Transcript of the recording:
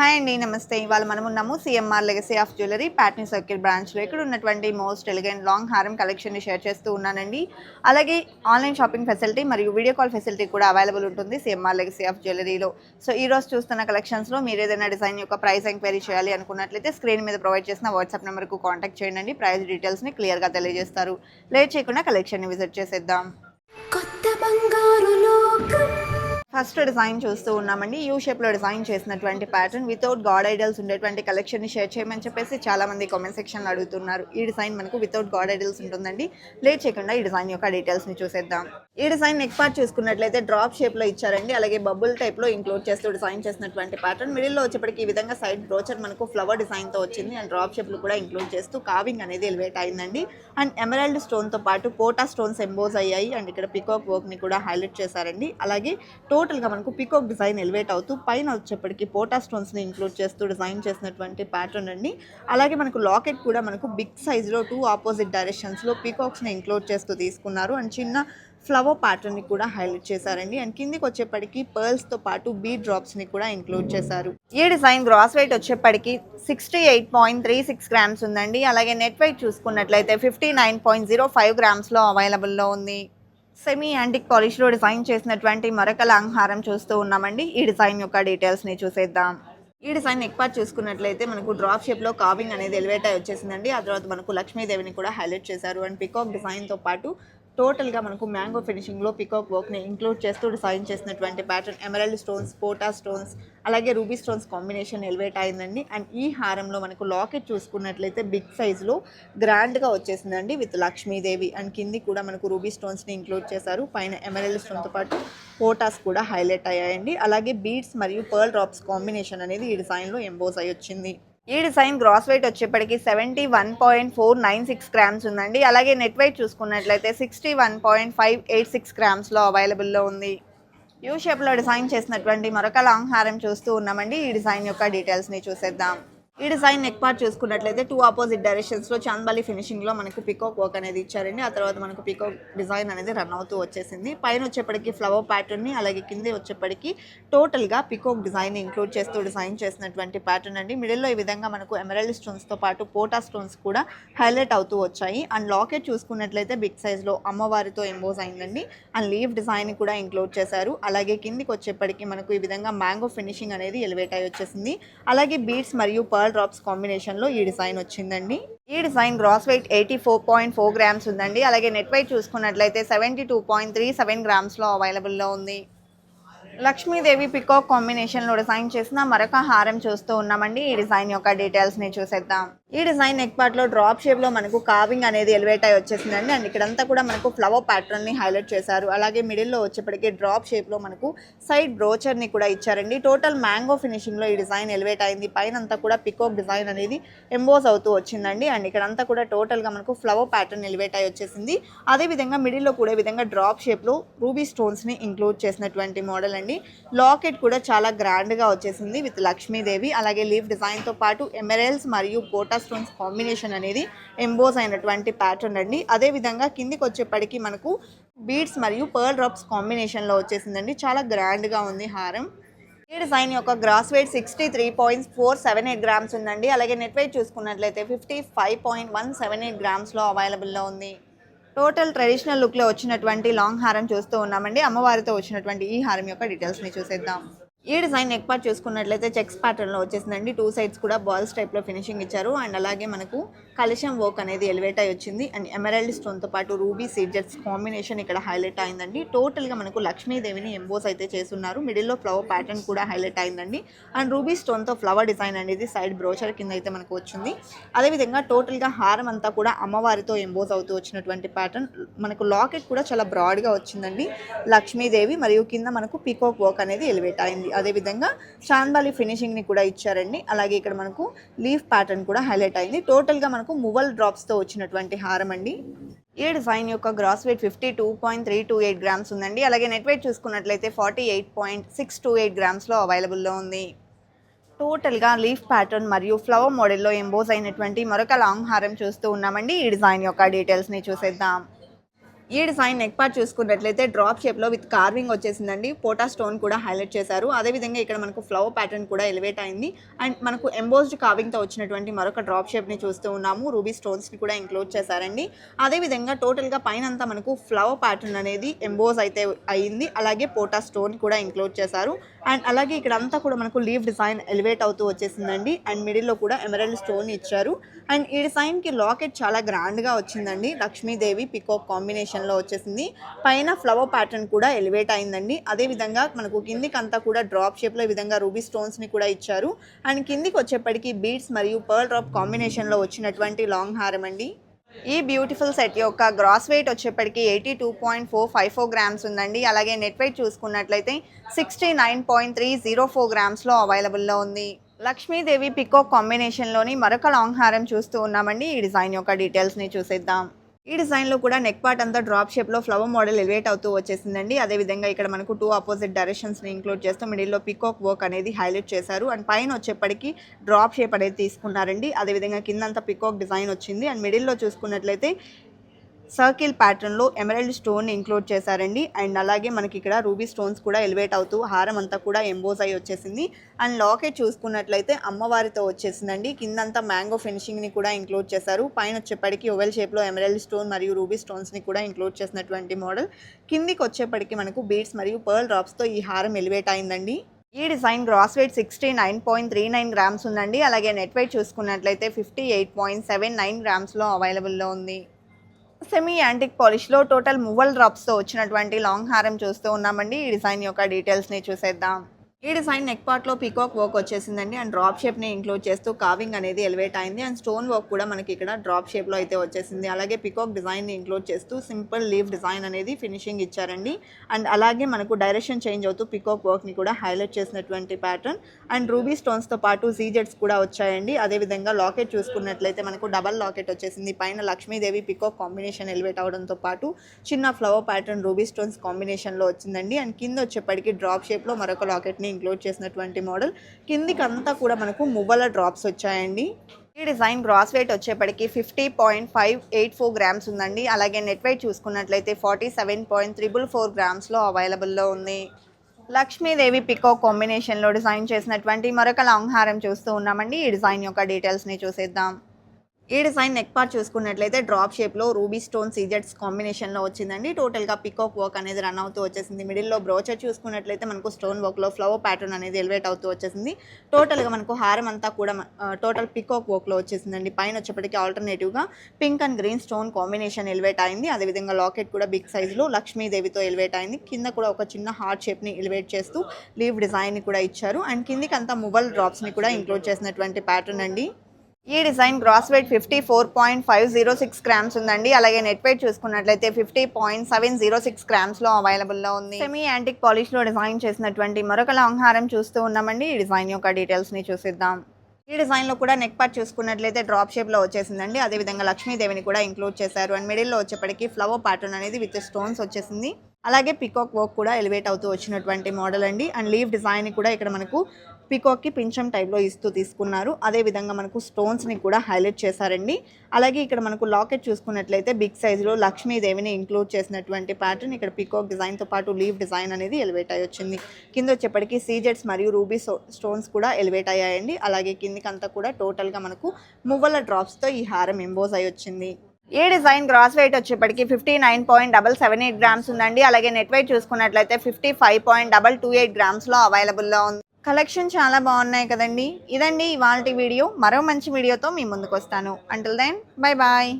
Hi అండి. నమస్తే. ఇవాళ మనమున్నాము CMR legacy of jewellery Patny circle బ్రాంచ్‌లో. ఇక్కడ ఉన్నటువంటి మోస్ట్ ఎలిగెంట్ లాంగ్ హారం కలెక్షన్‌ని షేర్ చేస్తూ ఉన్నానండి. అలాగే ఆన్‌లైన్ షాపింగ్ ఫెసిలిటీ మరియు వీడియో కాల్ ఫెసిలిటీ కూడా అవైలబుల్ ఉంటుంది సీఎంఆర్ లెగసీ ఆఫ్ జ్యువెలరీలో. సో ఈరోజు చూస్తున్న కలెక్షన్స్‌లో మీరు ఏదైనా డిజైన్ యొక్క ప్రైస్ ఎంక్వైరీ చేయాలి అనుకున్నట్లయితే స్క్రీన్ మీద ప్రొవైడ్ చేసిన వాట్సాప్ నెంబర్‌కు కాంటాక్ట్ చేయండి. ప్రైస్ డీటెయిల్స్‌ని క్లియర్‌గా తెలియజేస్తారు. లేట్ చేయకుండా కలెక్షన్‌ని విజిట్ చేసేద్దాం. కొత్త బంగారు లోకం. ఫస్ట్ డిజైన్ చూస్తూ ఉన్నామండి. యూ షేప్లో డిజైన్ చేసినటువంటి ప్యాటర్న్ వితౌట్ గాడ్ ఐడల్స్ ఉండేటువంటి కలెక్షన్ని షేర్ చేయమని చెప్పేసి చాలామంది కామెంట్ సెక్షన్లో అడుగుతున్నారు. ఈ డిజైన్ మనకు వితౌట్ గాడ్ ఐడల్స్ ఉంటుందండి. లేట్ చేయకుండా ఈ డిజైన్ యొక్క డీటెయిల్స్ని చూసేద్దాం. ఈ డిజైన్ నెక్ పార్ట్ చూసుకున్నట్లయితే డ్రాప్ షేప్లో ఇచ్చారండి. అలాగే బబుల్ టైప్లో ఇంక్లూడ్ చేస్తూ డిజైన్ చేసినటువంటి ప్యాటర్న్ మిడిల్లో వచ్చేప్పటికి ఈ విధంగా సైడ్ బ్రోచర్ మనకు ఫ్లవర్ డిజైన్తో వచ్చింది. అండ్ డ్రాప్ షేప్లో కూడా ఇంక్లూడ్ చేస్తూ కావింగ్ అనేది ఎలివేట్ అయిందండి. అండ్ ఎమరాల్డ్ స్టోన్తో పాటు పోటా స్టోన్స్ ఎంబోజ్ అయ్యాయి. అండ్ ఇక్కడ పికాక్ వర్క్ని కూడా హైలైట్ చేశారండి. అలాగే టోటల్గా మనకు పికాక్ డిజైన్ ఎలివేట్ అవుతూ పైన వచ్చేప్పటికి పోటా స్టోన్స్ని ఇంక్లూడ్ చేస్తూ డిజైన్ చేసినటువంటి ప్యాటర్న్ అండి. అలాగే మనకు లాకెట్ కూడా మనకు బిగ్ సైజ్లో 2 ఆపోజిట్ డైరెక్షన్స్లో పికాక్స్ని ఇంక్లూడ్ చేస్తూ తీసుకున్నారు. అండ్ చిన్న ఫ్లవర్ ప్యాటర్న్ని కూడా హైలైట్ చేశారండి. అండ్ కిందికి వచ్చేప్పటికి పర్ల్స్తో పాటు బీడ్ డ్రాప్స్ని కూడా ఇంక్లూడ్ చేశారు. ఈ డిజైన్ గ్రాస్ వెయిట్ వచ్చేప్పటికి 68.36 గ్రామ్స్ ఉందండి. అలాగే నెట్ వెయిట్ చూసుకున్నట్లయితే 59.05 గ్రామ్స్లో అవైలబుల్లో ఉంది. సెమీ యాంటిక్ పాలిష్లో డిజైన్ చేసినటువంటి మరొక లాంగ్ హారం చూస్తూ ఉన్నామండి. ఈ డిజైన్ యొక్క డీటెయిల్స్ని చూసేద్దాం. ఈ డిజైన్ నెక్ పార్ట్ చూసుకున్నట్లయితే మనకు డ్రాప్ షేప్లో కావింగ్ అనేది ఎలివేట్ అయి వచ్చేసిందండి. ఆ తర్వాత మనకు లక్ష్మీదేవిని కూడా హైలైట్ చేశారు. అండ్ పికాక్ డిజైన్తో పాటు టోటల్గా మనకు మ్యాంగో ఫినిషింగ్లో పికాక్ వర్క్ని ఇంక్లూడ్ చేస్తూ డిజైన్ చేసినటువంటి ప్యాటర్న్ ఎమరాల్డ్ స్టోన్స్, పోటా స్టోన్స్, అలాగే రూబీ స్టోన్స్ కాంబినేషన్ ఎలివేట్ అయిందండి. అండ్ ఈ హారంలో మనకు లాకెట్ చూసుకున్నట్లయితే బిగ్ సైజ్లో గ్రాండ్గా వచ్చేసిందండి విత్ లక్ష్మీదేవి. అండ్ కింది కూడా మనకు రూబీ స్టోన్స్ని ఇంక్లూడ్ చేశారు. పైన ఎమరాల్డ్ స్టోన్తో పాటు పోటాస్ కూడా హైలైట్ అయ్యాయండి. అలాగే బీడ్స్ మరియు పర్ల్ డ్రాప్స్ కాంబినేషన్ అనేది ఈ డిజైన్లో ఎంబోజ్ అయ్యి వచ్చింది. ఈ డిజైన్ గ్రాస్ వెయిట్ వచ్చేప్పటికి 71.496 గ్రామ్స్ ఉందండి. అలాగే నెట్ వెయిట్ చూసుకున్నట్లయితే 61.586 గ్రామ్స్లో అవైలబుల్లో ఉంది. యూ షేప్లో డిజైన్ చేసినటువంటి మరొక లాంగ్ హారం చూస్తూ ఉన్నామండి. ఈ డిజైన్ యొక్క డీటెయిల్స్ని చూసేద్దాం. ఈ డిజైన్ నెక్ పార్ట్ చూసుకున్నట్లయితే 2 ఆపోజిట్ డైరెక్షన్స్లో చాందబాలి ఫినిషింగ్లో మనకు పికాక్ వర్క్ అనేది ఇచ్చారండి. ఆ తర్వాత మనకు పికాక్ డిజైన్ అనేది రన్ అవుతూ వచ్చేసింది. పైన వచ్చేప్పటికి ఫ్లవర్ ప్యాటర్న్ని, అలాగే కింద వచ్చేప్పటికి టోటల్గా పికాక్ డిజైన్ ఇంక్లూడ్ చేస్తూ డిజైన్ చేసినటువంటి ప్యాటర్న్ అండి. మిడిల్లో ఈ విధంగా మనకు ఎమరాల్డ్ స్టోన్స్తో పాటు పోటా స్టోన్స్ కూడా హైలైట్ అవుతూ వచ్చాయి. అండ్ లాకెట్ చూసుకున్నట్లయితే బిగ్ సైజ్లో అమ్మవారితో ఎంబోజ్ అయిందండి. అండ్ లీవ్ డిజైన్ కూడా ఇంక్లూడ్ చేశారు. అలాగే కిందికి వచ్చేప్పటికి మనకు ఈ విధంగా మ్యాంగో ఫినిషింగ్ అనేది ఎలివేట్ అయి వచ్చేసింది. అలాగే బీడ్స్ మరియు పర్ల్ డ్రాప్స్ కాంబినేషన్లో ఈ డిజైన్ వచ్చిందండి. ఈ డిజైన్ గ్రాస్ వెయిట్ 84.4 గ్రామ్స్ ఉందండి. అలాగే నెట్ వెయిట్ చూసుకున్నట్లయితే 72.37 గ్రామ్స్లో అవైలబుల్లో ఉంది. లక్ష్మీదేవి పికాక్ కాంబినేషన్లో డిజైన్ చేసిన మరొక హారం చూస్తూ ఉన్నామండి. ఈ డిజైన్ యొక్క డీటెయిల్స్ని చూసేద్దాం. ఈ డిజైన్ నెక్ పార్ట్లో డ్రాప్ షేప్లో మనకు కావింగ్ అనేది ఎలివేట్ అయి వచ్చేసిందండి. అండ్ ఇక్కడంతా కూడా మనకు ఫ్లవర్ ప్యాటర్న్ని హైలైట్ చేశారు. అలాగే మిడిల్లో వచ్చేప్పటికి డ్రాప్ షేప్లో మనకు సైడ్ బ్రోచర్ని కూడా ఇచ్చారండి. టోటల్ మ్యాంగో ఫినిషింగ్లో ఈ డిజైన్ ఎలివేట్ అయింది. పైన అంతా కూడా పికాక్ డిజైన్ అనేది ఎంబోజ్ అవుతూ వచ్చిందండి. అండ్ ఇక్కడంతా కూడా టోటల్గా మనకు ఫ్లవర్ ప్యాటర్న్ ఎలివేట్ అయి వచ్చేసింది. అదేవిధంగా మిడిల్లో కూడా ఈ విధంగా డ్రాప్ షేప్లో రూబీ స్టోన్స్ని ఇంక్లూడ్ చేసినటువంటి మోడల్ అండి. లాకెట్ కూడా చాలా గ్రాండ్గా వచ్చేసింది విత్ లక్ష్మీదేవి. అలాగే లీఫ్ డిజైన్తో పాటు ఎమరాల్డ్స్ మరియు పోటా స్టోన్స్ కాంబినేషన్ అనేది ఎంబోజ్ అయినటువంటి ప్యాటర్న్ అండి. అదేవిధంగా కిందికి వచ్చేప్పటికి మనకు బీడ్స్ మరియు పర్ల్ డ్రాప్స్ కాంబినేషన్లో వచ్చేసిందండి. చాలా గ్రాండ్గా ఉంది హారం. ఈ డిజైన్ యొక్క గ్రాస్ వెయిట్ 63.478 గ్రామ్స్ ఉందండి. అలాగే నెట్ వెయిట్ చూసుకున్నట్లయితే 55.178 గ్రామ్స్లో అవైలబుల్లో ఉంది. టోటల్ ట్రెడిషనల్ లుక్లో వచ్చినటువంటి లాంగ్ హారం చూస్తూ ఉన్నామండి. అమ్మవారితో వచ్చినటువంటి ఈ హారం యొక్క డీటెయిల్స్ని చూసేద్దాం. ఈ డిజైన్ నెక్ పార్ట్ చూసుకున్నట్లయితే చెక్స్ ప్యాటర్న్లో వచ్చేసిందండి. 2 సైడ్స్ కూడా బాల్స్ టైప్లో ఫినిషింగ్ ఇచ్చారు. అండ్ అలాగే మనకు కలశం వర్క్ అనేది ఎలివేట్ అయి వచ్చింది. అండ్ ఎమరాల్డ్ స్టోన్తో పాటు రూబీ సీడ్జెట్స్ కాంబినేషన్ ఇక్కడ హైలైట్ అయిందండి. టోటల్గా మనకు లక్ష్మీదేవిని ఎంబోస్ అయితే చేస్తున్నారు. మిడిల్లో ఫ్లవర్ ప్యాటర్న్ కూడా హైలైట్ అయిందండి. అండ్ రూబీ స్టోన్తో ఫ్లవర్ డిజైన్ అనేది సైడ్ బ్రోచర్ కింద అయితే మనకు వచ్చింది. అదేవిధంగా టోటల్గా హారం అంతా కూడా అమ్మవారితో ఎంబోస్ అవుతూ వచ్చినటువంటి ప్యాటర్న్. మనకు లాకెట్ కూడా చాలా బ్రాడ్గా వచ్చిందండి. లక్ష్మీదేవి మరియు కింద మనకు పీకాక్ వర్క్ అనేది ఎలివేట్ అయింది. అదేవిధంగా చాందబాలి ఫినిషింగ్ని కూడా ఇచ్చారండి. అలాగే ఇక్కడ మనకు లీఫ్ ప్యాటర్న్ కూడా హైలైట్ అయింది. టోటల్గా మనకు మువల్ డ్రాప్స్తో వచ్చినటువంటి హారం అండి. ఈ డిజైన్ యొక్క గ్రాస్ వెయిట్ 52.328 గ్రామ్స్ ఉందండి. అలాగే నెట్ వెయిట్ చూసుకున్నట్లయితే 48.628 గ్రామ్స్లో అవైలబుల్లో ఉంది. టోటల్గా లీఫ్ ప్యాటర్న్ మరియు ఫ్లవర్ మోడల్లో ఎంబోజ్ అయినటువంటి మరొక లాంగ్ హారం చూస్తూ ఉన్నామండి. ఈ డిజైన్ యొక్క డీటెయిల్స్ని చూసేద్దాం. ఈ డిజైన్ నెక్ పార్ట్ చూసుకున్నట్లయితే డ్రాప్ షేప్లో విత్ కార్వింగ్ వచ్చేసిందండి. పోటా స్టోన్ కూడా హైలైట్ చేశారు. అదేవిధంగా ఇక్కడ మనకు ఫ్లవర్ ప్యాటర్న్ కూడా ఎలివేట్ అయింది. అండ్ మనకు ఎంబోస్డ్ కార్వింగ్తో వచ్చినటువంటి మరొక డ్రాప్ షేప్ని చూస్తూ ఉన్నాము. రూబీ స్టోన్స్ని కూడా ఇంక్లూడ్ చేశారండి. అదేవిధంగా టోటల్గా పైన అంతా మనకు ఫ్లవర్ ప్యాటర్న్ అనేది ఎంబోస్ అయితే అయింది. అలాగే పోటా స్టోన్ కూడా ఇంక్లూడ్ చేశారు. అండ్ అలాగే ఇక్కడ అంతా కూడా మనకు లీవ్ డిజైన్ ఎలివేట్ అవుతూ వచ్చేసిందండి. అండ్ మిడిల్లో కూడా ఎమరల్డ్ స్టోన్ ఇచ్చారు. అండ్ ఈ డిజైన్కి లాకెట్ చాలా గ్రాండ్గా వచ్చిందండి. లక్ష్మీదేవి పికాక్ కాంబినేషన్లో వచ్చేసింది. పైన ఫ్లవర్ ప్యాటర్న్ కూడా ఎలివేట్ అయిందండి. అదేవిధంగా మనకు కిందికి అంతా కూడా డ్రాప్ షేప్లో ఈ విధంగా రూబీ స్టోన్స్ని కూడా ఇచ్చారు. అండ్ కిందికి వచ్చేప్పటికి బీడ్స్ మరియు పర్ల్ డ్రాప్ కాంబినేషన్లో వచ్చినటువంటి లాంగ్ హారం అండి. ఈ బ్యూటిఫుల్ సెట్ యొక్క గ్రాస్ వెయిట్ వచ్చేప్పటికి 82.454 గ్రామ్స్ ఉందండి. అలాగే నెట్ వెయిట్ చూసుకున్నట్లయితే 69.304 గ్రామ్స్లో అవైలబుల్లో ఉంది. లక్ష్మీదేవి పికాక్ కాంబినేషన్లోని మరొక లాంగ్ హారం చూస్తూ ఉన్నామండి. ఈ డిజైన్ యొక్క డీటెయిల్స్ని చూసేద్దాం. ఈ డిజైన్లో కూడా నెక్ పార్ట్ అంతా డ్రాప్ షేప్లో ఫ్లవర్ మోడల్ ఎలివేట్ అవుతూ వచ్చేసిందండి. అదేవిధంగా ఇక్కడ మనకు 2 ఆపోజిట్ డైరెక్షన్స్ని ఇంక్లూడ్ చేస్తూ మిడిల్లో పికాక్ వర్క్ అనేది హైలైట్ చేశారు. అండ్ పైన వచ్చేప్పటికి డ్రాప్ షేప్ అనేది తీసుకున్నారండి. అదేవిధంగా కిందంతా పికాక్ డిజైన్ వచ్చింది. అండ్ మిడిల్లో చూసుకున్నట్లయితే సర్కిల్ ప్యాటర్న్లో ఎమరల్డ్ స్టోన్ ఇంక్లూడ్ చేశారండి. అండ్ అలాగే మనకి ఇక్కడ రూబీ స్టోన్స్ కూడా ఎలివేట్ అవుతూ హారం అంతా కూడా ఎంబోస్ అయి వచ్చేసింది. అండ్ లాకెట్ చూసుకున్నట్లయితే అమ్మవారితో వచ్చేసిందండి. కిందంతా మ్యాంగో ఫినిషింగ్ని కూడా ఇంక్లూడ్ చేశారు. పైన వచ్చేప్పటికి ఓవెల్ షేప్లో ఎమరల్డ్ స్టోన్ మరియు రూబీ స్టోన్స్ని కూడా ఇంక్లూడ్ చేసినటువంటి మోడల్. కిందికి వచ్చేప్పటికి మనకు బీడ్స్ మరియు పర్ల్ డ్రాప్స్తో ఈ హారం ఎలివేట్ అయిందండి. ఈ డిజైన్ గ్రాస్ వెయిట్ 69.39 గ్రామ్స్ ఉందండి. అలాగే నెట్ వెయిట్ చూసుకున్నట్లయితే 58.79 గ్రామ్స్లో అవైలబుల్లో ఉంది. సెమీ యాంటిక్ పాలిష్లో టోటల్ మువ్వల్ డ్రాప్స్తో వచ్చినటువంటి లాంగ్ హారం చూస్తూ ఉన్నామండి. ఈ డిజైన్ యొక్క డీటెయిల్స్ని చూసేద్దాం. ఈ డిజైన్ నెక్ పార్ట్లో పీకాక్ వర్క్ వచ్చేసిందండి. అండ్ డ్రాప్ షేప్ని ఇంక్లూడ్ చేస్తూ కార్వింగ్ అనేది ఎలివేట్ అయింది. అండ్ స్టోన్ వర్క్ కూడా మనకి ఇక్కడ డ్రాప్ షేప్లో అయితే వచ్చేసింది. అలాగే పీకాక్ డిజైన్ని ఇంక్లూడ్ చేస్తూ సింపుల్ లీవ్ డిజైన్ అనేది ఫినిషింగ్ ఇచ్చారండి. అండ్ అలాగే మనకు డైరెక్షన్ చేంజ్ అవుతూ పీకాక్ వర్క్ని కూడా హైలైట్ చేసినటువంటి ప్యాటర్న్. అండ్ రూబీ స్టోన్స్తో పాటు సీజెట్స్ కూడా వచ్చాయండి. అదేవిధంగా లాకెట్ చూసుకున్నట్లయితే మనకు డబల్ లాకెట్ వచ్చేసింది. పైన లక్ష్మీదేవి పీకాక్ కాంబినేషన్ ఎలివేట్ అవడంతో పాటు చిన్న ఫ్లవర్ ప్యాటర్న్ రూబీ స్టోన్స్ కాంబినేషన్లో వచ్చిందండి. అండ్ కింద వచ్చేప్పటికి డ్రాప్ షేప్లో మరొక లాకెట్ని ఇంక్లూడ్ చేసినటువంటి మోడల్. కిందికి అంతా కూడా మనకు మువ్వల డ్రాప్స్ వచ్చాయండి. ఈ డిజైన్ గ్రాస్ వెయిట్ వచ్చేప్పటికి 50.584 గ్రామ్స్ ఉందండి. అలాగే నెట్ వెయిట్ చూసుకున్నట్లయితే 47.344 గ్రామ్స్లో అవైలబుల్లో ఉంది. లక్ష్మీదేవి పికాక్ కాంబినేషన్లో డిజైన్ చేసినటువంటి మరొక లాంగ్ హారం చూస్తూ ఉన్నామండి. ఈ డిజైన్ యొక్క డీటెయిల్స్ని చూసేద్దాం. ఈ డిజైన్ నెక్ పార్ట్ చూసుకున్నట్లయితే డ్రాప్ షేప్లో రూబీ స్టోన్ సీజెట్స్ కాంబినేషన్లో వచ్చిందండి. టోటల్గా పికాక్ వర్క్ అనేది రన్ అవుతూ వచ్చేసింది. మిడిల్లో బ్రోచర్ చూసుకున్నట్లయితే మనకు స్టోన్ వర్క్లో ఫ్లవర్ ప్యాటర్న్ అనేది ఎలివేట్ అవుతూ వచ్చేసింది. టోటల్గా మనకు హారం అంతా కూడా టోటల్ పికాక్ వర్క్లో వచ్చేసిందండి. పైన వచ్చేప్పటికి ఆల్టర్నేటివ్గా pink and green stone combination elevate అయింది. అదేవిధంగా లాకెట్ కూడా బిగ్ సైజులో లక్ష్మీదేవితో ఎలివేట్ అయింది. కింద కూడా ఒక చిన్న హార్ట్ షేప్ని ఎలివేట్ చేస్తూ లీవ్ డిజైన్ని కూడా ఇచ్చారు. అండ్ కిందికి అంతా మువ్వల్ డ్రాప్స్ని కూడా ఇంక్లూడ్ చేసినటువంటి ప్యాటర్న్ అండి. ఈ డిజైన్ గ్రాస్ వెయిట్ 54.506 గ్రామ్స్ ఉందండి. అలాగే నెట్ వెయిట్ చూసుకున్నట్లయితే 50.706 గ్రామ్స్లో అవైలబుల్లో ఉంది. సెమీ యాంటిక్ పాలిష్లో డిజైన్ చేసినటువంటి మరొక లాంగ్ హారం చూస్తూ ఉన్నామండి. ఈ డిజైన్ యొక్క డీటెయిల్స్ని చూసిద్దాం. ఈ డిజైన్లో కూడా నెక్ పార్ట్ చూసుకున్నట్లయితే డ్రాప్ షేప్లో వచ్చేసిందండి. అదేవిధంగా లక్ష్మీదేవిని కూడా ఇంక్లూడ్ చేశారు. అండ్ మిడిల్లో వచ్చేప్పటికి ఫ్లవర్ ప్యాటర్న్ అనేది విత్ స్టోన్స్ వచ్చేసింది. అలాగే పికాక్ వర్క్ కూడా ఎలివేట్ అవుతూ వచ్చినటువంటి మోడల్ అండి. అండ్ లీవ్ డిజైన్ కూడా ఇక్కడ మనకు పికాక్కి పింఛం టైప్లో ఇస్తూ తీసుకున్నారు. అదేవిధంగా మనకు స్టోన్స్ని కూడా హైలైట్ చేశారండి. అలాగే ఇక్కడ మనకు లాకెట్ చూసుకున్నట్లయితే బిగ్ సైజులో లక్ష్మీదేవిని ఇంక్లూడ్ చేసినటువంటి ప్యాటర్న్. ఇక్కడ పికాక్ డిజైన్తో పాటు లీవ్ డిజైన్ అనేది ఎలివేట్ అయ్యి వచ్చింది. కింద వచ్చేప్పటికి సీజెట్స్ మరియు రూబీ స్టోన్స్ కూడా ఎలివేట్ అయ్యాయండి. అలాగే కిందికంతా కూడా టోటల్గా మనకు మువ్వల డ్రాప్స్తో ఈ హారం ఎంబోస్ అయ్యి వచ్చింది. ఈ డిజైన్ గ్రాస్ వెయిట్ వచ్చేప్పటికి 59.778 గ్రామ్స్ ఉందండి. అలాగే నెట్ వెయిట్ చూసుకున్నట్లయితే 55.228 గ్రామ్స్లో అవైలబుల్లో ఉంది. కలెక్షన్ చాలా బాగున్నాయి కదండి. ఇదండి ఇవాల్టి వీడియో. మరో మంచి వీడియోతో మీ ముందుకు వస్తాను. Until then bye bye.